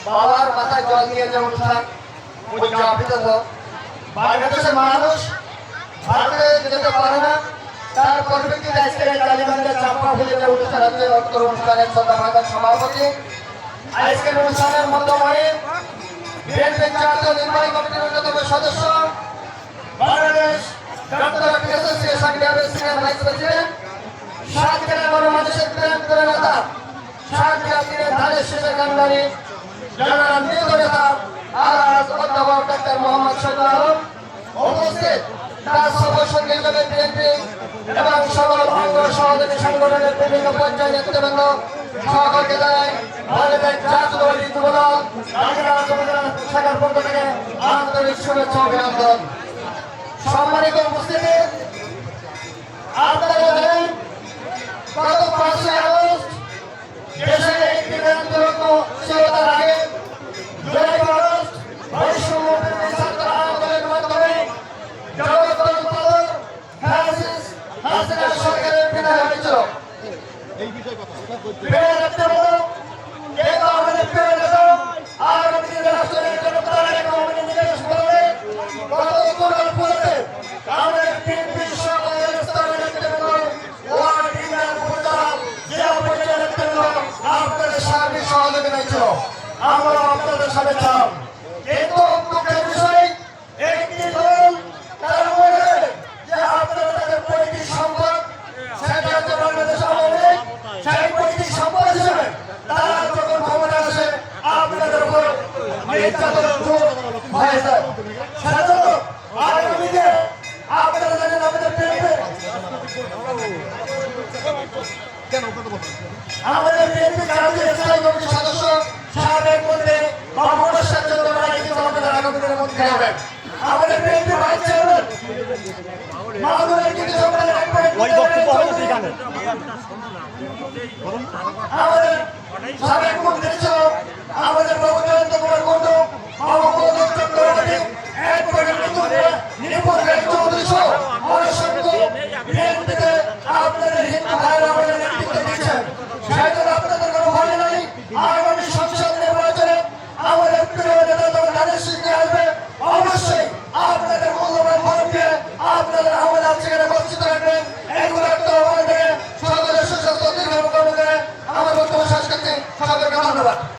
বাবার মাথায় জল দিয়ে যে অনুষ্ঠান বাংলাদেশের মানুষ ভারতে যেতে পারে না, তার পরিপ্রেক্ষিতে আজকের এই কালীগঞ্জের চাপা ফুলে যে অনুষ্ঠান হচ্ছে অনুষ্ঠানের শ্রদ্ধাভাজন সভাপতি আজকের অনুষ্ঠানের মধ্যমণি বিএনপির জাতীয় নির্বাহী কমিটির অন্যতম সদস্য Bangladesh doctor association senior vice president Satkhira গণমানুষের প্রেম করে নেতা সাতক্ষীরা তীরের ধানের শেষের কান্ডারি জনগণ নিয়োগ নেতা আজ অধ্যাপক ডক্টর মোহাম্মদ শহীদুল আলম উপস্থিত তার সর্বসঙ্গী হিসেবে বিএনপি এবং সকল অঙ্গ সহযোগী সংগঠনের বিভিন্ন পর্যায়ে নেতৃবৃন্দ সকলকে জানাই বাংলাদেশ জাতীয়তাবাদী যুবদল শাখার পক্ষ থেকে আন্তরিক শুভেচ্ছা অভিনন্দন। সম্মানিত উপস্থিতি, আপনারা জানেন গত 5ই আগস্ট দেশে একটি স্বাধীনতার আগে জুলাই আগস্ট বৈষম্যবিরোধী ছাত্র আন্দোলনের মাধ্যমে জগদ্দল পালন হাসিনা সরকারের বিদায় হয়েছিল। আমরা আপনাদের সাথে ছিলাম, কিন্তু দুঃখের বিষয় একটি দল তার মনে যে আপনারা তাদের পৈতৃক সম্পদ সেটা হচ্ছে বাংলাদেশ আওয়ামী লীগ, সেই পৈতৃক সম্পদ হিসেবে তারা যখন ক্ষমতা আসে আপনাদের উপর নির্যাতন হয়ে যায়। সেজন্য আগামী দিনে আপনারা জানেন আমাদের বিএনপি জাতীয় স্থায়ী কমিটির সদস্য সাবেক মন্ত্রী মোহাম্মদ শাহজাহান রায়কে আমাদের আগামী দিনের মন্ত্রী হবেন। আমাদের বিএনপি ভাইস চেয়ারম্যান মাহমুদুল কিন্তু সরকারের ওই বক্তব্য হলো সেখানে আমাদের সাবেক মন্ত্রী ছিল আমাদের প্রবন্ধ কুমার কুন্ডু মোহাম্মদ চন্দ্রবাদী এক নিপুণ চৌধুরী সহ অসংখ্য বিএনপিতে আপনাদের হিন্দু ভাইয়েরা আমাদের নেতৃত্ব দিচ্ছেন। সেজন্য আপনাদের কোনো ভয় নাই, আগামী সংসদ নির্বাচনে আমাদের প্রিয় নেতা যখন ধানের শীর্ষে আসবে অবশ্যই আপনাদের মূল্যবান ভোট দিয়ে আপনাদের আমাদের আজকে